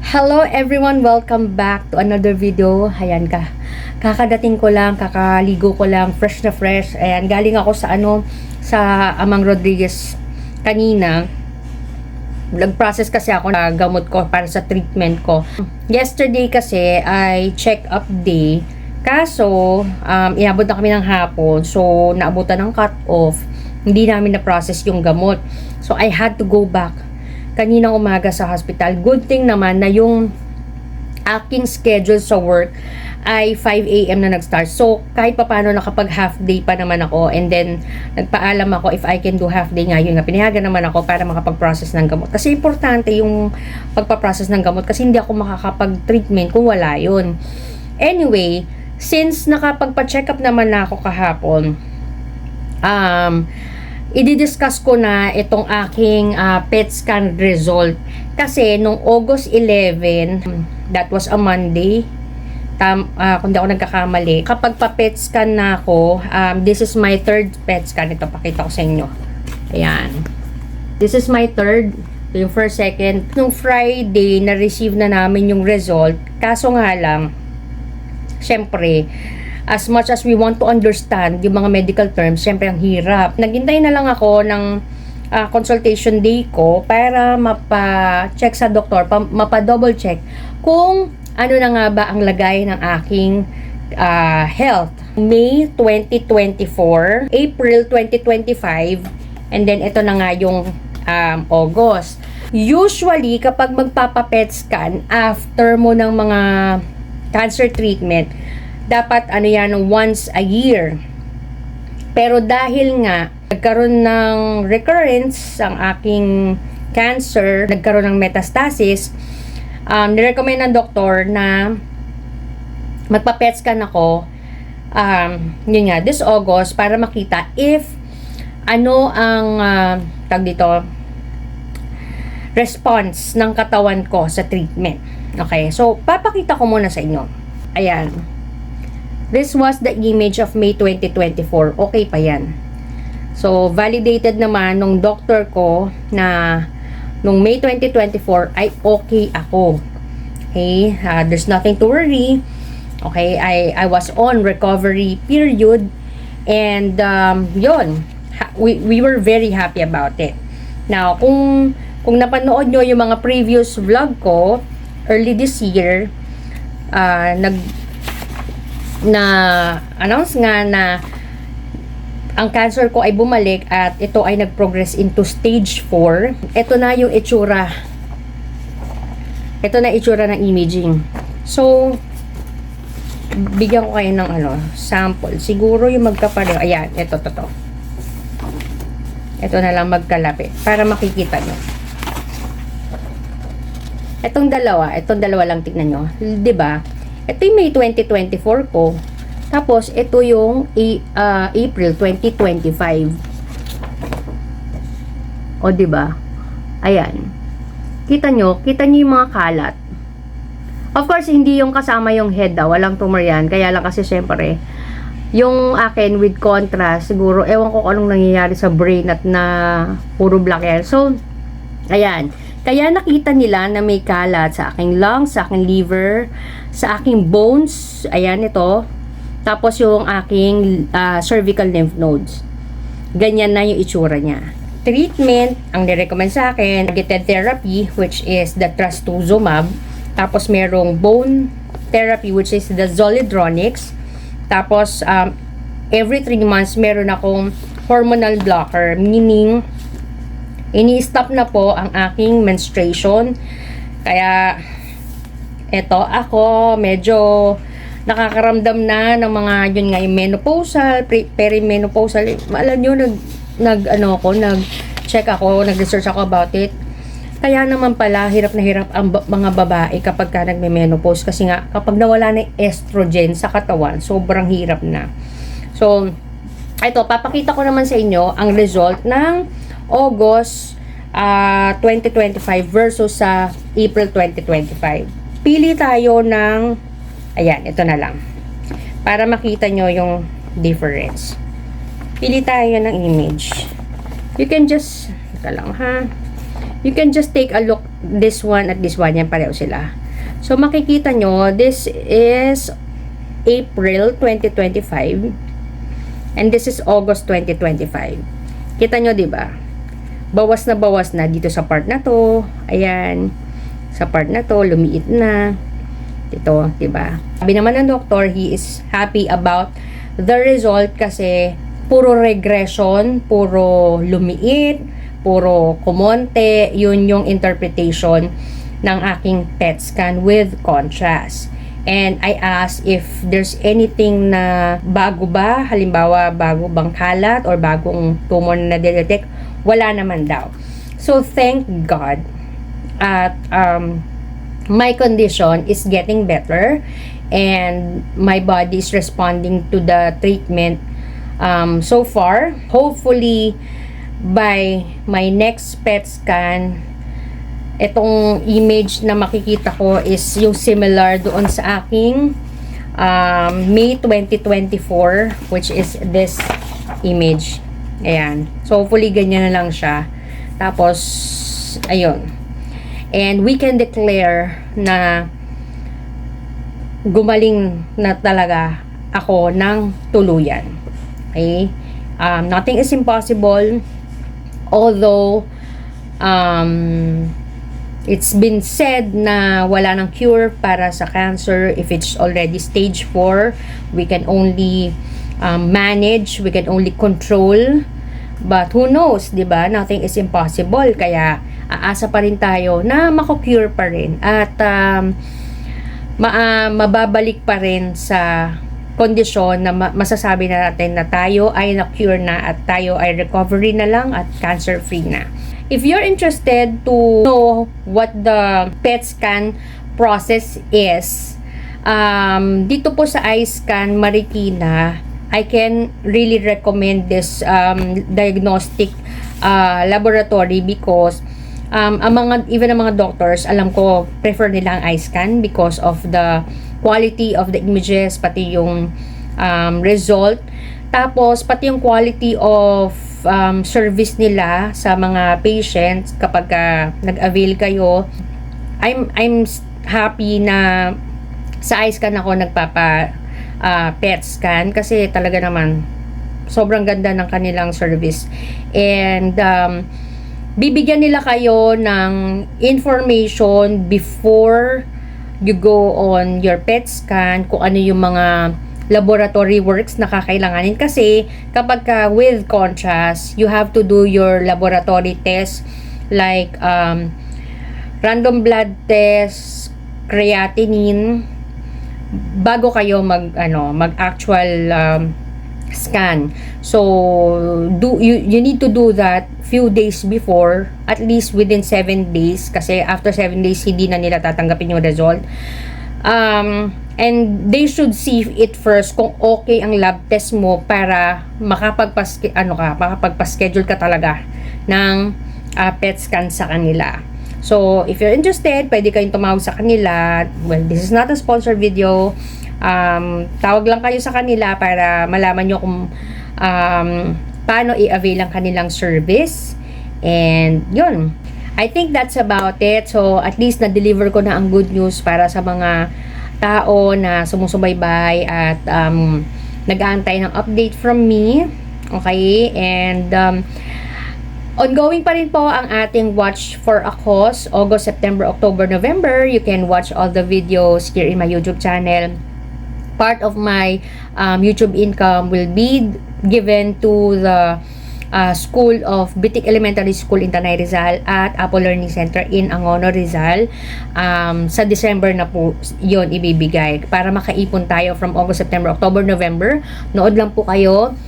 Hello everyone! Welcome back to another video. Ayan ka. Kakadating ko lang, kakaligo ko lang, fresh na fresh. Ayan, galing ako sa sa Amang Rodriguez kanina. Nag-process kasi ako na gamot ko para sa treatment ko. Yesterday kasi ay check-up day. Kaso, inabot na kami ng hapon. So, naabutan ng cut-off. Hindi namin na-process yung gamot. So, I had to go back kaninang umaga sa hospital. Good thing naman na yung aking schedule sa work ay 5 a.m. na nag-start. So, kahit paano nakapag half day pa naman ako, and then nagpaalam ako if I can do half day nga, yun nga, pinayagan naman ako para makapag-process ng gamot. Kasi importante yung pagpa-process ng gamot kasi hindi ako makakapag-treatment kung wala yun. Anyway, since nakapagpa-check up naman na ako kahapon, i-discuss ko na itong aking PET scan result. Kasi nung August 11, that was a Monday, kung di ako nagkakamali, kapag pa-PET scan na ako, this is my third PET scan. Ito, pakita ko sa inyo. Ayan. This is my third. Ito yung first, second. Nung Friday, na-receive na namin yung result. Kaso nga lang, syempre, as much as we want to understand yung mga medical terms, syempre ang hirap. Naghintay na lang ako ng consultation day ko para mapa-check sa doktor, mapa-double check kung ano na nga ba ang lagay ng aking health. May 2024, April 2025, and then ito na nga yung August. Usually, kapag magpapa-PET scan, after mo ng mga cancer treatment, dapat yan once a year. Pero dahil nga nagkaroon ng recurrence ang aking cancer, nagkaroon ng metastasis, nirecommend ng doktor na magpa-PET scan ako yun nga, this August, para makita if ano ang tawag dito, response ng katawan ko sa treatment. Okay, so papakita ko muna sa inyo. Ayan. This was the image of May 2024. Okay pa yan. So, validated naman nung doctor ko na nung May 2024 ay okay ako. Okay? There's nothing to worry. Okay? I was on recovery period. And, yun. We were very happy about it. Now, kung napanood nyo yung mga previous vlog ko, early this year, na-announce nga na ang cancer ko ay bumalik at ito ay nag-progress into stage 4. Ito na yung itsura. Ito na itsura ng imaging. So, bigyan ko kayo ng sample. Siguro yung magkapareho. Ayan, ito. Ito na lang magkalapit para makikita nyo. Itong dalawa lang tignan nyo. 'Di ba? Ito yung May 2024 ko. Tapos, ito yung April 2025. O, diba? Ayan. Kita nyo yung mga kalat. Of course, hindi yung kasama yung head walang tumor yan. Kaya lang kasi, syempre, yung akin with contrast, siguro, ewan ko kung anong nangyayari sa brain at na puro black yan. So, ayan. Kaya nakita nila na may kalat sa aking lungs, sa aking liver, sa aking bones, ayan ito. Tapos yung aking cervical lymph nodes. Ganyan na yung itsura niya. Treatment, ang nirecommend sa akin, targeted therapy, which is the trastuzumab. Tapos merong bone therapy, which is the zoledronics. Tapos, every 3 months, meron akong hormonal blocker, meaning ini-stop na po ang aking menstruation. Kaya eto, ako medyo nakakaramdam na ng mga yun nga, yung menopausal, perimenopausal. Alam nyo, nag-check ako, nag-research ako about it. Kaya naman pala, hirap na hirap ang mga babae kapag ka nagme-menopause. Kasi nga, kapag nawala na estrogen sa katawan, sobrang hirap na. So, ito, papakita ko naman sa inyo ang result ng August 2025 versus sa April 2025. Pili tayo ng, ayan, ito na lang. Para makita nyo yung difference. Pili tayo ng image. You can just, ito lang ha. You can just take a look, this one at this one, yan pareho sila. So, makikita nyo, this is April 2025 and this is August 2025. Kita nyo, diba? Bawas na dito sa part na to. Ayan. Sa part na to, lumiit na. Ito, diba? Sabi naman ng doktor, he is happy about the result kasi puro regression, puro lumiit, puro kumonte. Yun yung interpretation ng aking PET scan with contrast. And I asked if there's anything na bago ba, halimbawa bago bang kalat or bagong tumor na na-detect. Wala naman daw. So, thank God at my condition is getting better and my body is responding to the treatment so far. Hopefully, by my next PET scan, itong image na makikita ko is yung similar doon sa aking May 2024, which is this image. Ayan. So, hopefully, ganyan na lang siya. Tapos, ayun. And we can declare na gumaling na talaga ako ng tuluyan. Okay? Nothing is impossible. Although, it's been said na wala nang cure para sa cancer. If it's already stage 4, we can only manage, we can only control. But who knows, di ba? Nothing is impossible. Kaya, aasa pa rin tayo na mako-cure pa rin. At mababalik pa rin sa kondisyon na masasabi na natin na tayo ay na-cure na at tayo ay recovery na lang at cancer-free na. If you're interested to know what the PET scan process is, dito po sa iScan Marikina, I can really recommend this diagnostic laboratory because even ang mga doctors, alam ko, prefer nila ang iScan because of the quality of the images, pati yung result. Tapos, pati yung quality of service nila sa mga patients kapag nag-avail kayo. I'm happy na sa iScan ako nagpapa PET scan kasi talaga naman sobrang ganda ng kanilang service. And bibigyan nila kayo ng information before you go on your PET scan kung ano yung mga laboratory works na kakailanganin kasi kapag with contrast, you have to do your laboratory test like random blood test, creatinine bago kayo mag actual scan. So you need to do that few days before, at least within 7 days kasi after 7 days hindi na nila tatanggapin yung result. And they should see it first kung okay ang lab test mo para makapagpa-schedule ka talaga ng PET scan sa kanila. So, if you're interested, pwede kayong tumawag sa kanila. Well, this is not a sponsored video. Tawag lang kayo sa kanila para malaman nyo kung paano i-avail ang kanilang service. And, yun. I think that's about it. So, at least na-deliver ko na ang good news para sa mga tao na sumusubaybay at nag-aantay ng update from me. Okay? And, ongoing pa rin po ang ating Watch for a Cause, August, September, October, November. You can watch all the videos here in my YouTube channel. Part of my YouTube income will be given to the School of Bitik Elementary School in Tanay Rizal at Apple Learning Center in Angono, Rizal. Sa December na po yon ibibigay para makaipon tayo from August, September, October, November. Nood lang po kayo.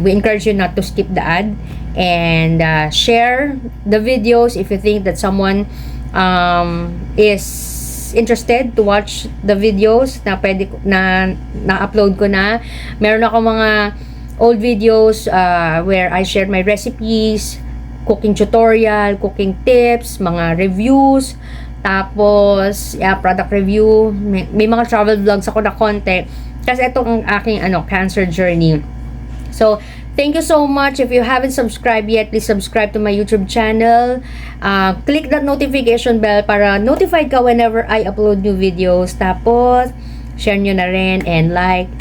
We encourage you not to skip the ad and share the videos if you think that someone is interested to watch the videos na pwede na-upload ko na. Meron ako mga old videos where I share my recipes, cooking tutorial, cooking tips, mga reviews, tapos product review. May mga travel vlogs ako na konti kasi itong aking cancer journey. So, Thank you so much. If you haven't subscribed yet, please subscribe to my YouTube channel. Click that notification bell para notified ka whenever I upload new videos. Tapos, share nyo na rin and like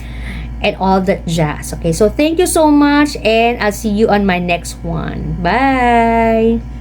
and all that jazz. Okay, so thank you so much and I'll see you on my next one. Bye!